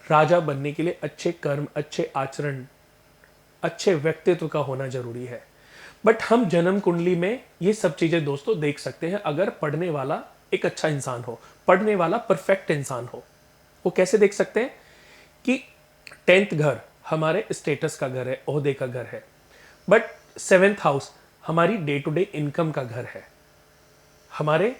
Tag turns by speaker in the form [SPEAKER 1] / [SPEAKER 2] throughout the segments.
[SPEAKER 1] राजा बनने के लिए अच्छे कर्म, अच्छे आचरण, अच्छे व्यक्तित्व का होना जरूरी है। बट हम जन्म कुंडली में ये सब चीजें दोस्तों देख सकते हैं अगर पढ़ने वाला एक अच्छा इंसान हो, पढ़ने वाला परफेक्ट इंसान हो। वो कैसे देख सकते हैं कि 10th घर हमारे स्टेटस का घर है, ओहदे का घर है, बट 7th हाउस हमारी डे टू डे इनकम का घर है, हमारे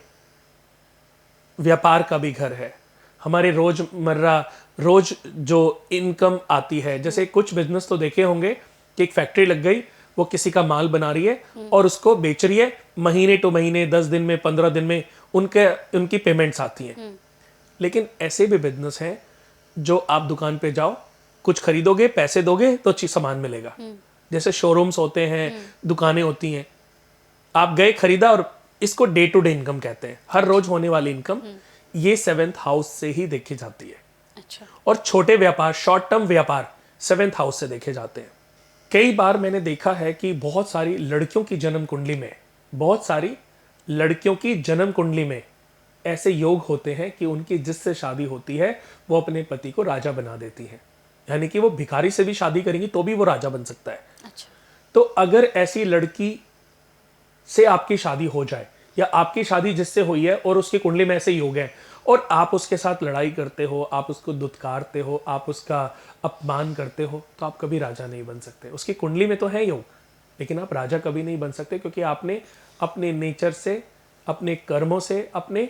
[SPEAKER 1] व्यापार का भी घर है, हमारे रोजमर्रा रोज जो इनकम आती है। जैसे कुछ बिजनेस तो देखे होंगे कि एक फैक्ट्री लग गई, वो किसी का माल बना रही है और उसको बेच रही है, महीने टू महीने, 10 दिन में, 15 दिन में उनकी पेमेंट्स आती हैं। लेकिन ऐसे भी बिजनेस हैं जो आप दुकान पे जाओ, कुछ खरीदोगे, पैसे दोगे तो चीज सामान मिलेगा। जैसे शोरूम्स होते हैं, दुकानें होती हैं, आप गए, खरीदा, और इसको डे टू डे इनकम कहते हैं, हर रोज होने वाली इनकम। ये 7th हाउस से ही देखी जाती है।
[SPEAKER 2] अच्छा।
[SPEAKER 1] और छोटे व्यापार, शॉर्ट टर्म व्यापार 7th हाउस से देखे जाते हैं। कई बार मैंने देखा है कि बहुत सारी लड़कियों की जन्म कुंडली में, बहुत सारी लड़कियों की जन्म कुंडली में ऐसे योग होते हैं कि उनकी जिससे शादी होती है वो अपने पति को राजा बना देती है। यानी कि वो भिखारी से भी शादी करेंगी तो भी वो राजा बन सकता है।
[SPEAKER 2] अच्छा।
[SPEAKER 1] तो अगर ऐसी लड़की से आपकी शादी हो जाए, या आपकी शादी जिससे हुई है और उसकी कुंडली में ऐसे योग है, और आप उसके साथ लड़ाई करते हो, आप उसको दुत्कारते हो, आप उसका अपमान करते हो, तो आप कभी राजा नहीं बन सकते। उसकी कुंडली में तो है योग, लेकिन आप राजा कभी नहीं बन सकते, क्योंकि आपने अपने नेचर से, अपने कर्मों से, अपने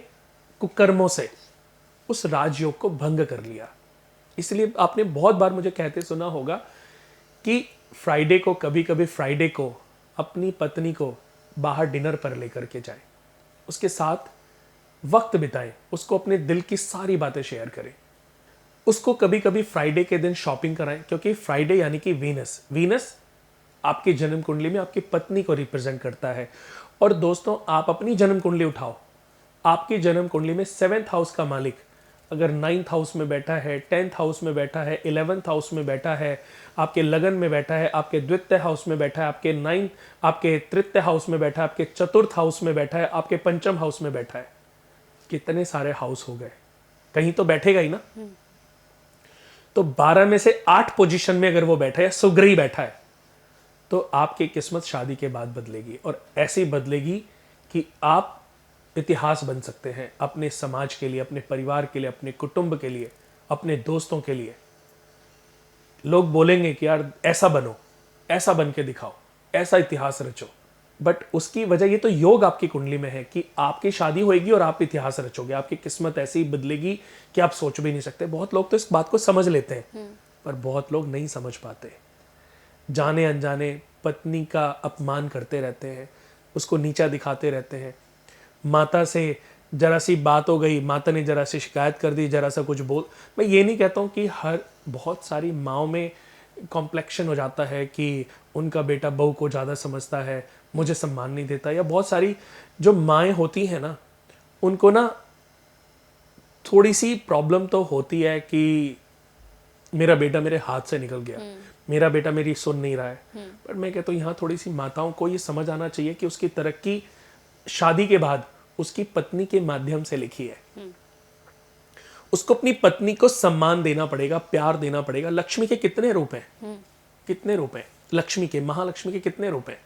[SPEAKER 1] कुकर्मों से उस राजयोग को भंग कर लिया। इसलिए आपने बहुत बार मुझे कहते सुना होगा कि फ्राइडे को, कभी कभी फ्राइडे को अपनी पत्नी को बाहर डिनर पर लेकर के जाए, उसके साथ वक्त बिताएं, उसको अपने दिल की सारी बातें शेयर करें, उसको कभी कभी फ्राइडे के दिन शॉपिंग कराएं, क्योंकि फ्राइडे यानी कि वीनस, वीनस आपकी जन्म कुंडली में आपकी पत्नी को रिप्रेजेंट करता है। और दोस्तों, आप अपनी जन्म कुंडली उठाओ, आपकी जन्म कुंडली में 7th हाउस का मालिक अगर 9th हाउस में बैठा है, 10th हाउस में बैठा है, 11th हाउस में बैठा है, आपके लगन में बैठा है, आपके द्वितीय हाउस में बैठा है, आपके तृतीय हाउस में बैठा है, आपके चतुर्थ हाउस में बैठा है, आपके पंचम हाउस में बैठा है, कितने सारे हाउस हो गए, कहीं तो बैठेगा ही ना। तो 12 में से 8 पोजीशन में अगर वो बैठा है, सुग्रही बैठा है, तो आपकी किस्मत शादी के बाद बदलेगी, और ऐसी बदलेगी कि आप इतिहास बन सकते हैं अपने समाज के लिए, अपने परिवार के लिए, अपने कुटुंब के लिए, अपने दोस्तों के लिए। लोग बोलेंगे कि यार ऐसा बनो, ऐसा बन के दिखाओ, ऐसा इतिहास रचो। बट उसकी वजह, ये तो योग आपकी कुंडली में है कि आपकी शादी होगी और आप इतिहास रचोगे, आपकी किस्मत ऐसी बदलेगी कि आप सोच भी नहीं सकते। बहुत लोग तो इस बात को समझ लेते हैं, पर बहुत लोग नहीं समझ पाते। जाने अनजाने पत्नी का अपमान करते रहते हैं, उसको नीचा दिखाते रहते हैं। माता से जरा सी बात हो गई, माता ने जरा सी शिकायत कर दी, जरा सा कुछ बोल, मैं ये नहीं कहता हूँ कि बहुत सारी माँओं में कॉम्प्लेक्शन हो जाता है कि उनका बेटा बहू को ज़्यादा समझता है, मुझे सम्मान नहीं देता, या बहुत सारी जो माएँ होती हैं ना, उनको ना थोड़ी सी प्रॉब्लम तो होती है कि मेरा बेटा मेरे हाथ से निकल गया, मेरा बेटा मेरी सुन नहीं रहा है। पर मैं कहता हूँ यहाँ थोड़ी सी माताओं को ये समझ आना चाहिए कि उसकी तरक्की शादी के बाद उसकी पत्नी के माध्यम से लिखी है। उसको अपनी पत्नी को सम्मान देना पड़ेगा, प्यार देना पड़ेगा। लक्ष्मी के कितने रूप हैं, कितने रूप हैं लक्ष्मी के, महालक्ष्मी के कितने रूप हैं?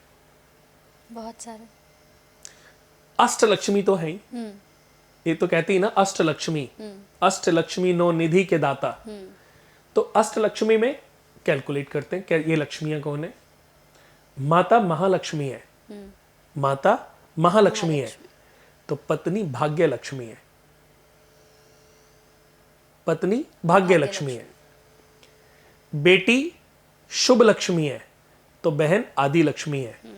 [SPEAKER 2] बहुत सारे।
[SPEAKER 1] अष्टलक्ष्मी तो है ही, ये तो कहती है ना अष्टलक्ष्मी, अष्टलक्ष्मी नो निधि के दाता। तो अष्टलक्ष्मी में कैलकुलेट करते हैं ये लक्ष्मियां कौन है। माता महालक्ष्मी है, माता महालक्ष्मी है, तो पत्नी भाग्य लक्ष्मी है, पत्नी भाग्य लक्ष्मी है। बेटी शुभ लक्ष्मी है, तो बहन आदि लक्ष्मी है।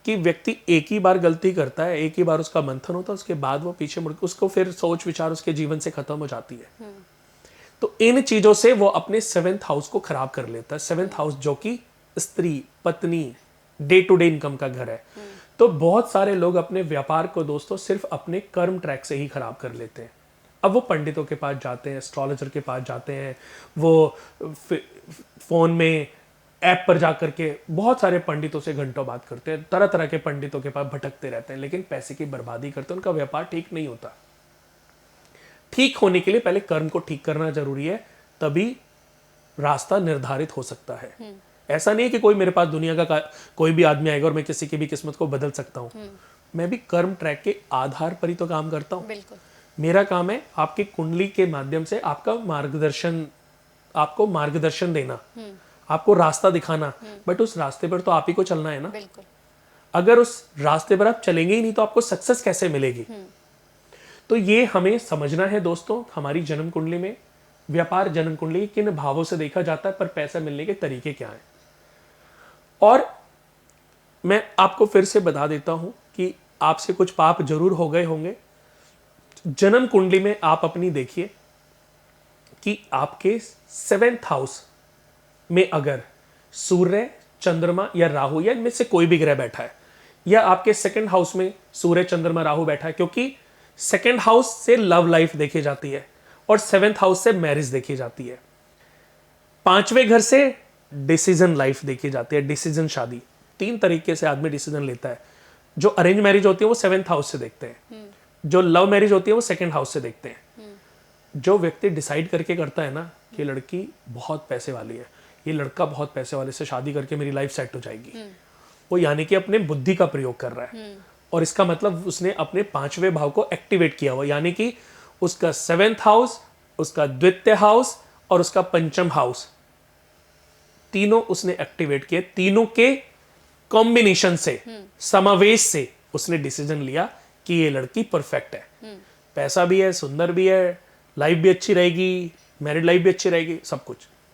[SPEAKER 1] कि व्यक्ति एक ही बार गलती करता है, एक ही बार उसका मंथन होता है, उसके बाद वो पीछे मुड़, उसको फिर सोच विचार उसके जीवन से खत्म हो जाती है। तो इन चीजों से वो अपने 7th हाउस को खराब कर लेता है। 7th हाउस जो कि स्त्री, पत्नी, डे टू डे इनकम का घर है। तो बहुत सारे लोग अपने व्यापार को दोस्तों सिर्फ अपने कर्म ट्रैक से ही खराब कर लेते हैं। अब वो पंडितों के पास जाते हैं, एस्ट्रोलॉजर के पास जाते हैं, वो फोन में ऐप पर जाकर के बहुत सारे पंडितों से घंटों बात करते हैं, तरह तरह के पंडितों के पास भटकते रहते हैं, लेकिन पैसे की बर्बादी करते हैं, उनका व्यापार ठीक नहीं होता। ठीक होने के लिए पहले कर्म को ठीक करना जरूरी है, तभी रास्ता निर्धारित हो सकता है। ऐसा नहीं है कि कोई मेरे पास दुनिया का कोई भी आदमी आएगा और मैं किसी की भी किस्मत को बदल सकता हूँ। मैं भी कर्म ट्रैक के आधार पर ही तो काम करता हूँ।
[SPEAKER 2] बिल्कुल।
[SPEAKER 1] मेरा काम है आपकी कुंडली के माध्यम से आपको मार्गदर्शन देना, आपको रास्ता दिखाना, बट उस रास्ते पर तो आप ही को चलना है ना।
[SPEAKER 2] बिल्कुल।
[SPEAKER 1] अगर उस रास्ते पर आप चलेंगे ही नहीं तो आपको सक्सेस कैसे मिलेगी? तो ये हमें समझना है दोस्तों। हमारी जन्म कुंडली में व्यापार जन्म कुंडली किन भावों से देखा जाता है, पर पैसा मिलने के तरीके क्या हैं। और मैं आपको फिर से बता देता हूं कि आपसे कुछ पाप जरूर हो गए होंगे। जन्म कुंडली में आप अपनी देखिए कि आपके 7th हाउस में अगर सूर्य, चंद्रमा या राहु या इनमें से कोई भी ग्रह बैठा है, या आपके 2nd हाउस में सूर्य, चंद्रमा, राहु बैठा है, क्योंकि 2nd हाउस से लव लाइफ देखी जाती है और 7th हाउस से मैरिज देखी जाती है। 5वें घर से डिसीजन लाइफ देखी जाती है, डिसीजन शादी। 3 तरीके से आदमी डिसीजन लेता है। जो अरेंज मैरिज होती है वो 7th हाउस से देखते हैं, जो लव मैरिज होती है वो 2nd हाउस से देखते हैं। जो व्यक्ति डिसाइड करके करता है ना कि लड़की बहुत पैसे वाली है, ये लड़का बहुत पैसे वाले से शादी करके मेरी लाइफ सेट हो जाएगी, वो यानी कि अपने बुद्धि का प्रयोग कर रहा है। और इसका मतलब उसने अपने 5वें भाव को एक्टिवेट किया हुआ, यानी कि उसका 7th हाउस, उसका द्वितीय हाउस और उसका 5म हाउस, तीनों उसने एक्टिवेट किए। तीनों के कॉम्बिनेशन से, समावेश से उसने डिसीजन लिया कि ये लड़की परफेक्ट है। पैसा भी है, सुंदर भी है, लाइफ भी अच्छी रहेगी, मैरिड लाइफ भी अच्छी रहेगी, सब कुछ।